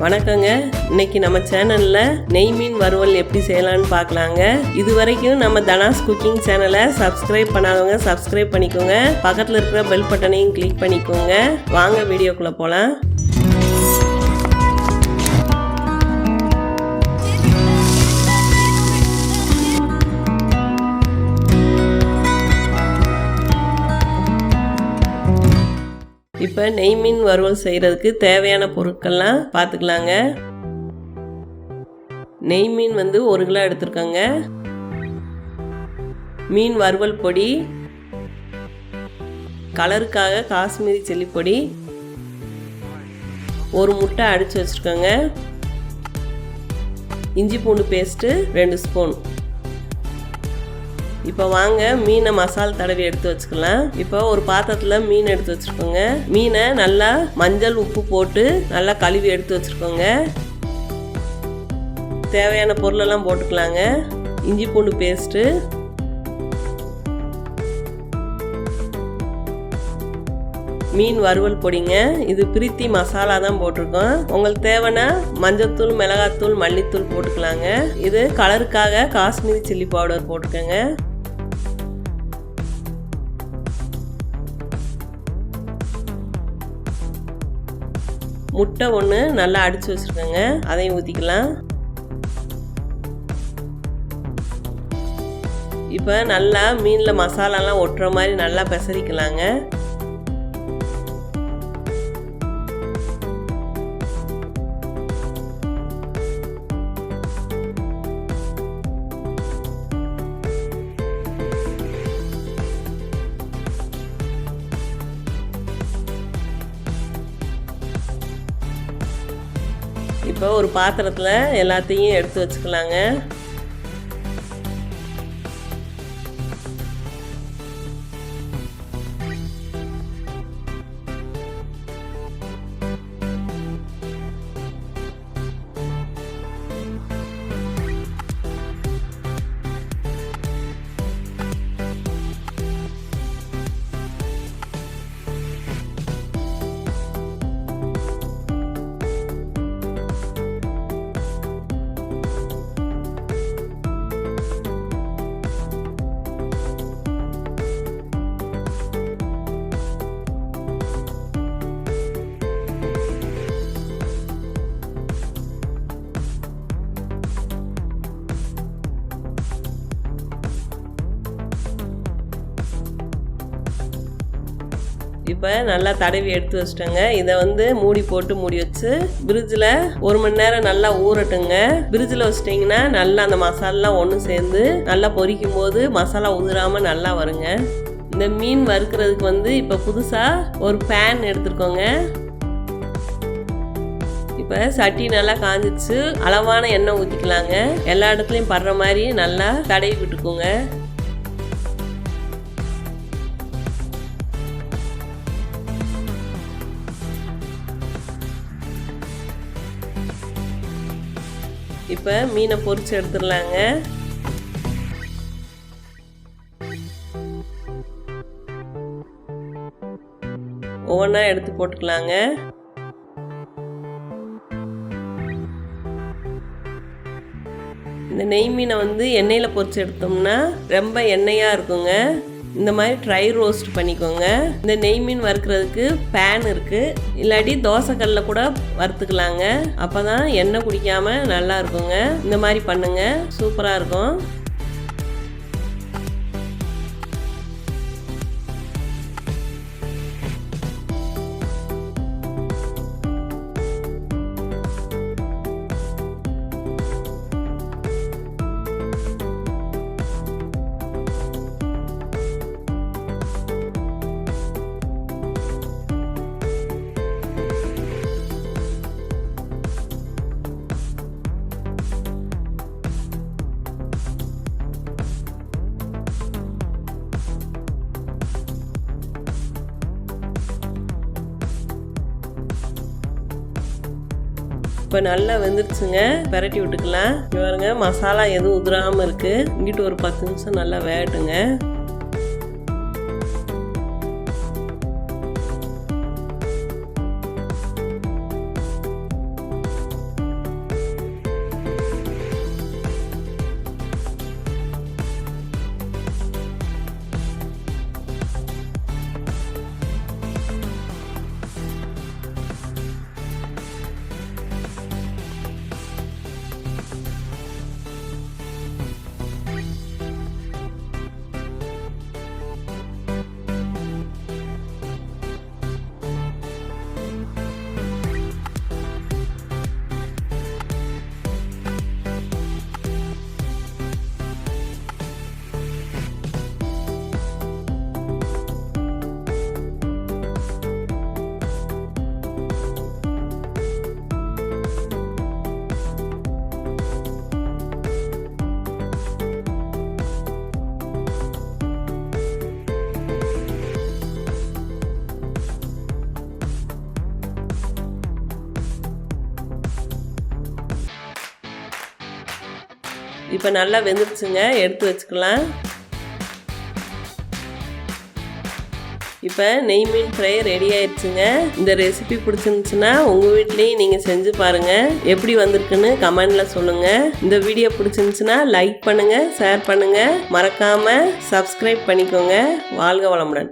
வணக்கங்க. இன்னைக்கு நம்ம சேனல்ல நெய் மீன் வறுவல் எப்படி செய்யலாம்னு பார்க்கலாங்க. இது வரைக்கும் நம்ம தனாஸ் குக்கிங் சேனலை சப்ஸ்கிரைப் பண்ணாதவங்க சப்ஸ்கிரைப் பண்ணிக்கோங்க. பக்கத்தில் இருக்கிற பெல் பட்டனையும் கிளிக் பண்ணிக்கோங்க. வாங்க வீடியோக்குள்ள போலாம். இப்போ நெய் மீன் வறுவல் செய்கிறதுக்கு தேவையான பொருட்கள்லாம் பார்த்துக்கலாங்க. நெய் மீன் 1 கிலோ எடுத்துருக்கோங்க. மீன் வறுவல் பொடி, கலருக்காக காஷ்மீரி சில்லி பொடி, ஒரு முட்டை அடித்து வச்சுருக்கோங்க. இஞ்சி பூண்டு பேஸ்ட்டு 2 ஸ்பூன். இப்போ வாங்க மீனை மசால் தடவி எடுத்து வச்சுக்கலாம். இப்போ ஒரு பாத்திரத்தில் மீன் எடுத்து வச்சுருக்கோங்க. மீனை நல்லா மஞ்சள் உப்பு போட்டு நல்லா கழுவி எடுத்து வச்சுருக்கோங்க. தேவையான பொருளெல்லாம் போட்டுக்கலாங்க. இஞ்சி பூண்டு பேஸ்ட்டு, மீன் வறுவல் பொடிங்க. இது பிரீத்தி மசாலா தான் போட்டிருக்கோம். உங்களுக்கு தேவைன்னா மஞ்சத்தூள், மிளகாத்தூள், மல்லித்தூள் போட்டுக்கலாங்க. இது கலருக்காக காஷ்மீரி சில்லி பவுடர் போட்டுக்கோங்க. முட்டை 1 நல்லா அடித்து வச்சுருக்கோங்க. அதையும் ஊற்றிக்கலாம். இப்போ நல்லா மீனில் மசாலாலாம் ஒட்டுற மாதிரி நல்லா பெசரிக்கலாங்க. இப்போ ஒரு பாத்திரத்தில் எல்லாத்தையும் எடுத்து வச்சுக்கலாங்க. இப்போ நல்லா தடவி எடுத்து வச்சிட்டோங்க. இதை மூடி போட்டு மூடி வச்சு ஃப்ரிட்ஜில் 1 மணி நேரம் நல்லா ஊறட்டுங்க. ஃப்ரிட்ஜில் வச்சிட்டிங்கன்னா நல்லா அந்த மசாலாலாம் ஒன்று சேர்ந்து நல்லா பொரிக்கும் போது மசாலா உதிராமல் நல்லா வருங்க. இந்த மீன் வறுக்கிறதுக்கு இப்போ புதுசாக ஒரு பேன் எடுத்துருக்கோங்க. இப்போ சட்டி நல்லா காஞ்சிச்சு. அளவான எண்ணெய் ஊற்றிக்கலாங்க. எல்லா இடத்துலையும் படுற மாதிரி நல்லா தடவி விட்டுக்கோங்க. இப்போ மீனை பொரிச்சு எடுத்துடலாங்க. ஒவ்வொன்றா எடுத்து போட்டுக்கலாங்க. இந்த நெய் மீனை எண்ணெயில் பொரிச்சு எடுத்தோம்னா ரொம்ப எண்ணெயாக இருக்குங்க. இந்த மாதிரி ட்ரை ரோஸ்ட் பண்ணிக்கோங்க. இந்த நெய் மீன் வறுக்கிறதுக்கு பேன் இருக்குது. இல்லாட்டி தோசைக்கல்ல கூட வறுத்துக்கலாங்க. அப்போ தான் எண்ணெய் குடிக்காமல் நல்லா இருக்குங்க. இந்த மாதிரி பண்ணுங்க, சூப்பராக இருக்கும். இப்போ நல்லா வெந்துருச்சுங்க. பரட்டி விட்டுக்கலாம். பாருங்க மசாலா எதுவும் உதிராமல் இருக்குது. இங்கிட்டு ஒரு 10 நிமிஷம் நல்லா வேகட்டுங்க. இப்போ நல்லா வெந்துருச்சுங்க, எடுத்து வச்சுக்கலாம். இப்போ நெய் மீன் ஃப்ரை ரெடி ஆயிடுச்சுங்க. இந்த ரெசிபி பிடிச்சிருந்துச்சுன்னா உங்கள் வீட்லேயும் நீங்கள் செஞ்சு பாருங்கள். எப்படி வந்திருக்குன்னு கமெண்டில் சொல்லுங்கள். இந்த வீடியோ பிடிச்சிருந்துச்சுன்னா லைக் பண்ணுங்கள், ஷேர் பண்ணுங்கள், மறக்காமல் சப்ஸ்கிரைப் பண்ணிக்கோங்க. வாழ்க வளமுடன்.